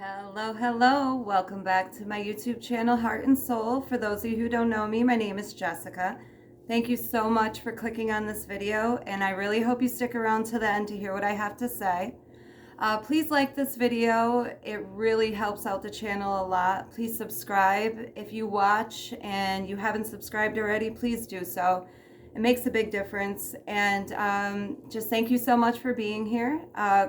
Hello, hello. Welcome back to my YouTube channel, Heart and Soul. For those of you who don't know me, my name is Jessica. Thank you so much for clicking on this video, and I really hope you stick around to the end to hear what I have to say. Please like this video. It really helps out the channel a lot. Please subscribe. If you watch and you haven't subscribed already, please do so. It makes a big difference. And just thank you so much for being here.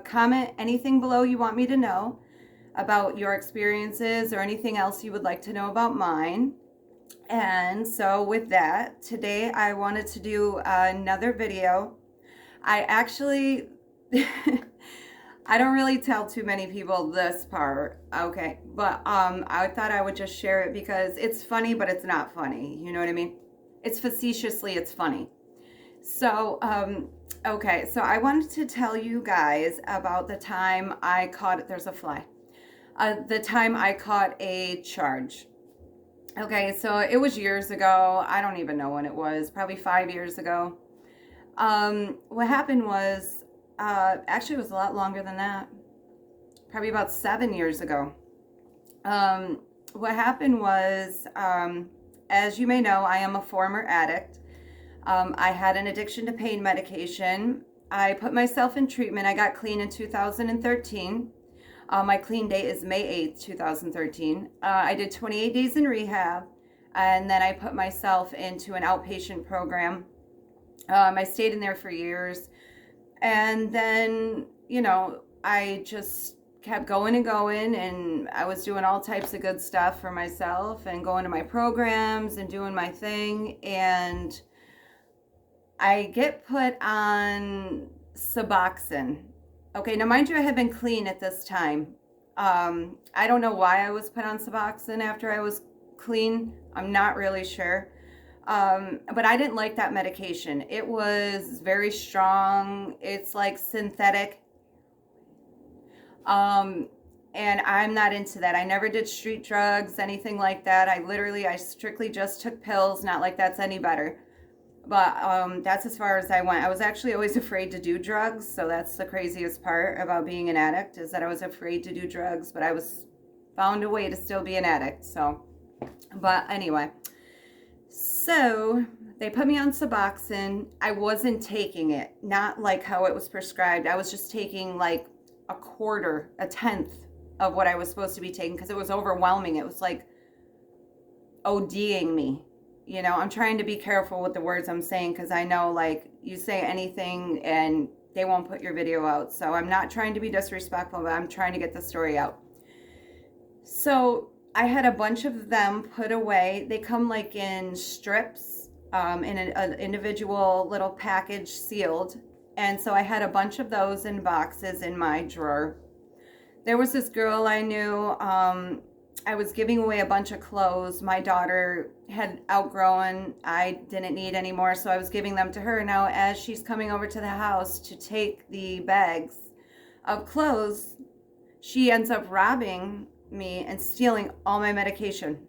Comment anything below you want me to know about your experiences or anything else you would like to know about mine. And so with that, today I wanted to do another video. I actually, I don't really tell too many people this part, okay, but I thought I would just share it because it's funny, but it's not funny, you know what I mean? It's facetiously, it's funny. So, okay, so I wanted to tell you guys about the time I caught, there's a fly. The time I caught a charge. Okay, so it was years ago. I don't even know when it was, probably 5 years ago. What happened was, actually it was a lot longer than that, probably about 7 years ago. What happened was, as you may know, I am a former addict. I had an addiction to pain medication. I put myself in treatment. I got clean in 2013. My clean date is May 8th, 2013. I did 28 days in rehab, and then I put myself into an outpatient program. I stayed in there for years, and then, you know, I just kept going and going, and I was doing all types of good stuff for myself and going to my programs and doing my thing, and I get put on Suboxone. Okay, now mind you, I had been clean at this time. I don't know why I was put on Suboxone after I was clean. I'm not really sure. But I didn't like that medication. It was very strong. It's like synthetic. And I'm not into that. I never did street drugs, anything like that. I strictly just took pills. Not like that's any better. But that's as far as I went. I was actually always afraid to do drugs, so that's the craziest part about being an addict, is that I was afraid to do drugs, but I was found a way to still be an addict. So, but anyway, so they put me on Suboxone. I wasn't taking it, not like how it was prescribed. I was just taking like a quarter, a tenth of what I was supposed to be taking, because it was overwhelming. It was like ODing me. You know, I'm trying to be careful with the words I'm saying, because I know, like, you say anything and they won't put your video out. So I'm not trying to be disrespectful, but I'm trying to get the story out. So I had a bunch of them put away. They come like in strips, in an individual little package sealed. And so I had a bunch of those in boxes in my drawer. There was this girl I knew, I was giving away a bunch of clothes my daughter had outgrown. I didn't need anymore, so I was giving them to her. Now, as she's coming over to the house to take the bags of clothes, she ends up robbing me and stealing all my medication.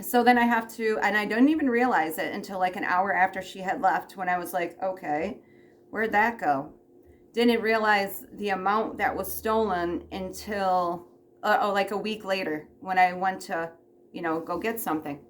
So then I have to, and I didn't even realize it until like an hour after she had left, when I was like, okay, where'd that go? Didn't realize the amount that was stolen until like a week later, when I went to, you know, go get something.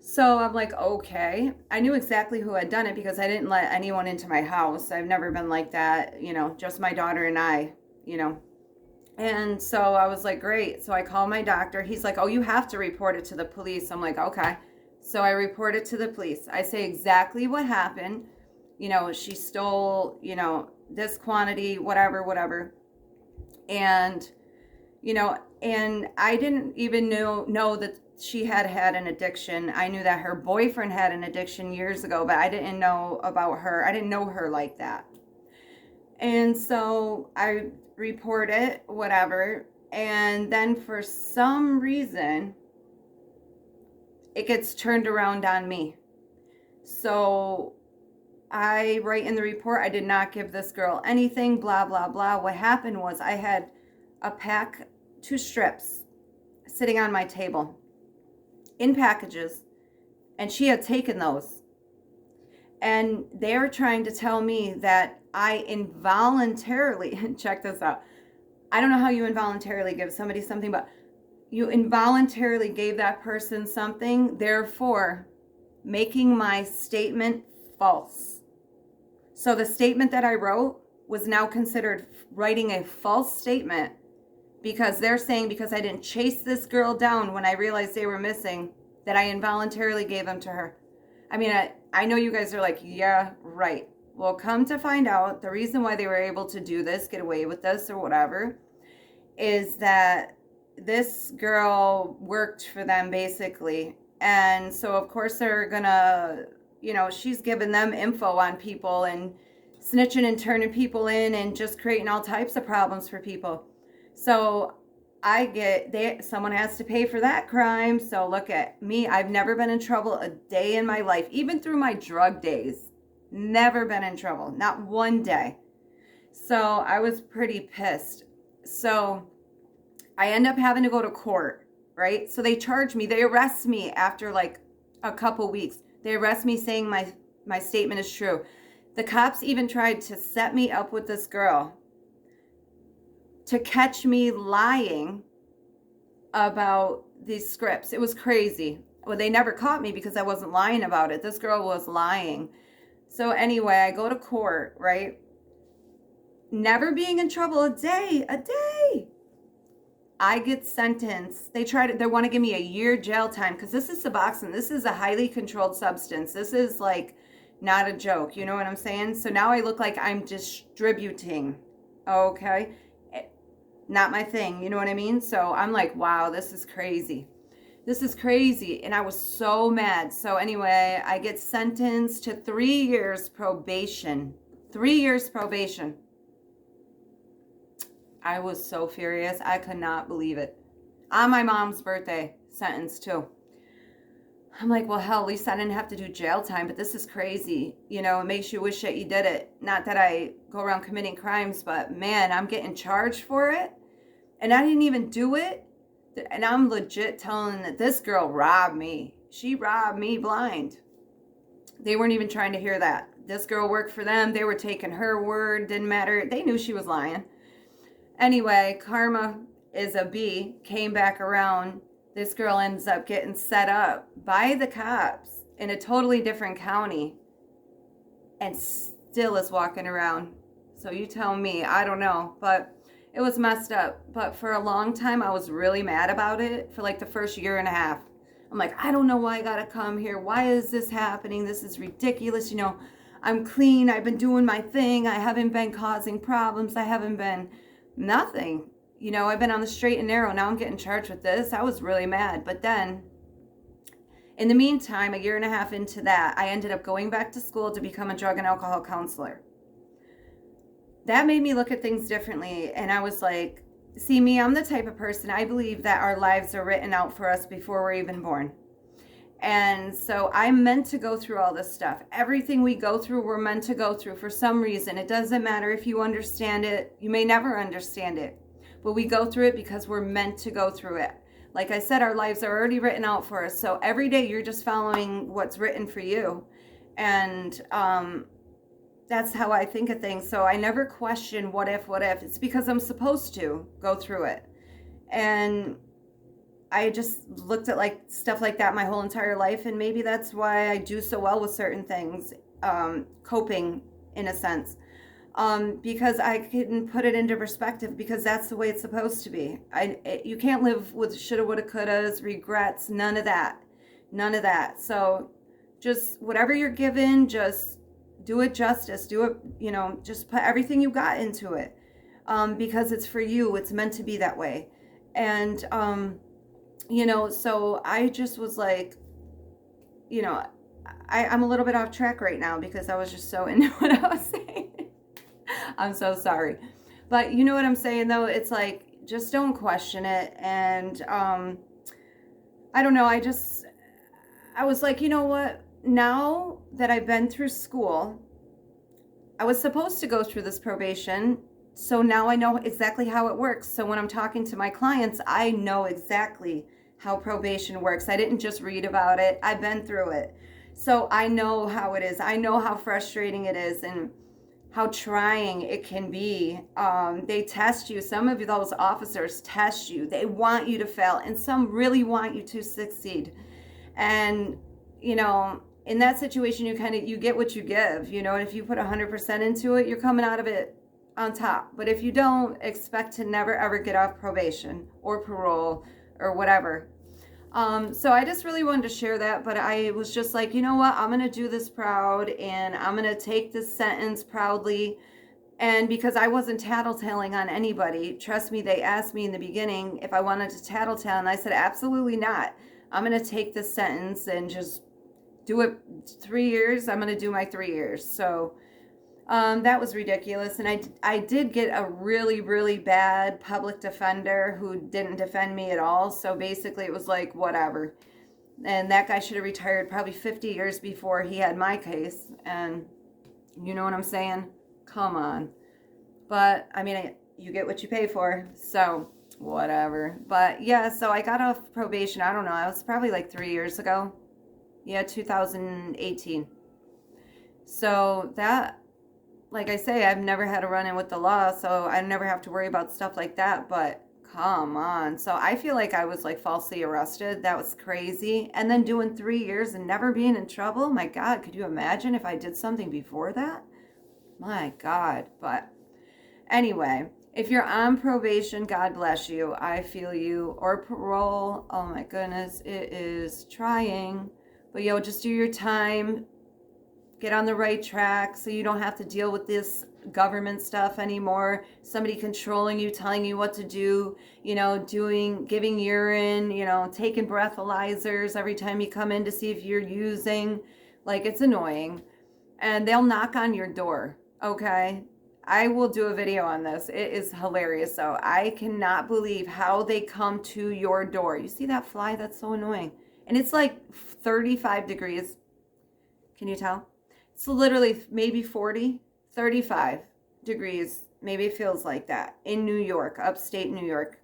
So I'm like, okay. I knew exactly who had done it because I didn't let anyone into my house. I've never been like that, you know, just my daughter and I, you know. And so I was like, great. So I called my doctor. He's like, oh, you have to report it to the police. I'm like, okay. So I report it to the police. I say exactly what happened. You know, she stole, you know, this quantity, whatever. And you know, and I didn't even know that she had an addiction. I knew that her boyfriend had an addiction years ago, but I didn't know about her. I didn't know her like that. And so I report it, whatever. And then for some reason, it gets turned around on me. So I write in the report, I did not give this girl anything, blah, blah, blah. What happened was I had a pack, 2 strips sitting on my table in packages, and she had taken those. And they're trying to tell me that I involuntarily, check this out, I don't know how you involuntarily give somebody something, but you involuntarily gave that person something, therefore making my statement false. So the statement that I wrote was now considered writing a false statement, because they're saying because I didn't chase this girl down when I realized they were missing, that I involuntarily gave them to her. I mean, I know you guys are like, yeah, right. Well, come to find out, the reason why they were able to do this, get away with this or whatever, is that this girl worked for them basically. And so of course they're gonna, she's giving them info on people and snitching and turning people in and just creating all types of problems for people. So someone has to pay for that crime. So look at me. I've never been in trouble a day in my life, even through my drug days. Never been in trouble, not one day. So I was pretty pissed. So I end up having to go to court, right? So they charge me, they arrest me after like a couple weeks. They arrest me saying my statement is true. The cops even tried to set me up with this girl to catch me lying about these scripts. It was crazy. Well, they never caught me because I wasn't lying about it. This girl was lying. So anyway, I go to court, right? Never being in trouble a day. I get sentenced. They want to give me a year jail time because this is Suboxone. This is a highly controlled substance. This is like not a joke. You know what I'm saying? So now I look like I'm distributing. Okay. Not my thing. You know what I mean? So I'm like, wow, this is crazy. This is crazy. And I was so mad. So anyway, I get sentenced to 3 years probation. 3 years probation. I was so furious. I could not believe it. On my mom's birthday, sentenced too. I'm like, well, hell, at least I didn't have to do jail time, but this is crazy. It makes you wish that you did it. Not that I go around committing crimes, but man, I'm getting charged for it. And I didn't even do it. And I'm legit telling that this girl robbed me. She robbed me blind. They weren't even trying to hear that. This girl worked for them. They were taking her word. Didn't matter. They knew she was lying. Anyway, karma is a B, came back around. This girl ends up getting set up by the cops in a totally different county and still is walking around. So you tell me, I don't know, but it was messed up. But for a long time, I was really mad about it for like the first year and a half. I'm like, I don't know why I gotta come here. Why is this happening? This is ridiculous. I'm clean. I've been doing my thing. I haven't been causing problems. I haven't been nothing. I've been on the straight and narrow. Now I'm getting charged with this. I was really mad. But then, in the meantime, a year and a half into that, I ended up going back to school to become a drug and alcohol counselor. That made me look at things differently. And I was like, see me, I'm the type of person, I believe that our lives are written out for us before we're even born. And so I'm meant to go through all this stuff. Everything we go through, we're meant to go through for some reason. It doesn't matter if you understand it. You may never understand it. But we go through it because we're meant to go through it. Like I said, our lives are already written out for us. So every day you're just following what's written for you. And that's how I think of things. So I never question what if. It's because I'm supposed to go through it. And I just looked at like stuff like that my whole entire life, and maybe that's why I do so well with certain things, coping in a sense, because I can put it into perspective, because that's the way it's supposed to be. You can't live with shoulda, woulda, couldas, regrets, none of that. So just whatever you're given, just do it justice, do it, just put everything you got into it, because it's for you, it's meant to be that way. And so I just was like, I'm a little bit off track right now because I was just so into what I was saying. I'm so sorry. But you know what I'm saying, though? It's like, just don't question it. And I don't know. I was like, you know what? Now that I've been through school, I was supposed to go through this probation. So now I know exactly how it works. So when I'm talking to my clients, I know exactly how probation works. I didn't just read about it. I've been through it. So I know how it is. I know how frustrating it is and how trying it can be. They test you. Some of those officers test you. They want you to fail, and some really want you to succeed. And, you know, in that situation, you get what you give, you know, and if you put 100% into it, you're coming out of it on top. But if you don't, expect to never, ever get off probation or parole or whatever. So I just really wanted to share that, but I was just like, you know what, I'm going to do this proud, and I'm going to take this sentence proudly. And because I wasn't tattletaling on anybody, trust me, they asked me in the beginning if I wanted to tattletale, and I said, absolutely not. I'm going to take this sentence and just do it 3 years. I'm going to do my 3 years. So that was ridiculous. And I did get a really, really bad public defender who didn't defend me at all. So basically it was like, whatever. And that guy should have retired probably 50 years before he had my case. And you know what I'm saying? Come on. But I mean, you get what you pay for. So whatever. But yeah, so I got off probation. I don't know. I was probably like 3 years ago. Yeah, 2018. So that, like I say, I've never had a run-in with the law, so I never have to worry about stuff like that, but come on. So I feel like I was like falsely arrested. That was crazy. And then doing 3 years and never being in trouble. My God, could you imagine if I did something before that? My God. But anyway, if you're on probation, God bless you. I feel you. Or parole. Oh my goodness, it is trying. But yo, just do your time. Get on the right track so you don't have to deal with this government stuff anymore. Somebody controlling you, telling you what to do, you know, giving urine, you know, taking breathalyzers every time you come in to see if you're using. Like, it's annoying. And they'll knock on your door, okay? I will do a video on this. It is hilarious. So I cannot believe how they come to your door. You see that fly? That's so annoying. And it's like 35 degrees. Can you tell? It's literally maybe 40, 35 degrees. Maybe it feels like that in New York, upstate New York.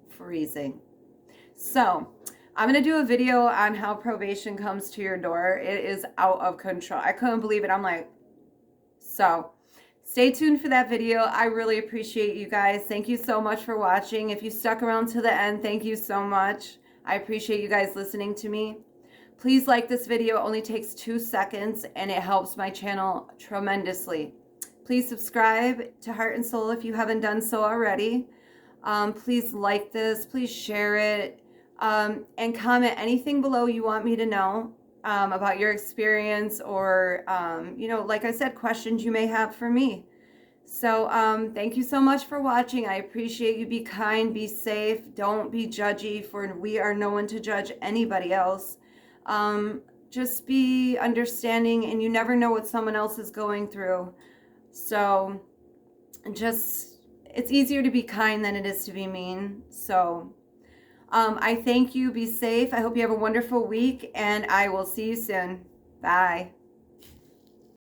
Freezing. So I'm going to do a video on how probation comes to your door. It is out of control. I couldn't believe it. I'm like, so stay tuned for that video. I really appreciate you guys. Thank you so much for watching. If you stuck around to the end, thank you so much. I appreciate you guys listening to me. Please like this video. It only takes 2 seconds and it helps my channel tremendously. Please subscribe to Heart and Soul if you haven't done so already. Please like this. Please share it. And comment anything below you want me to know about your experience or, you know, like I said, questions you may have for me. So thank you so much for watching. I appreciate you. Be kind, be safe. Don't be judgy, for we are no one to judge anybody else. Just be understanding, and you never know what someone else is going through. So it's easier to be kind than it is to be mean. So I thank you. Be safe. I hope you have a wonderful week, and I will see you soon. Bye.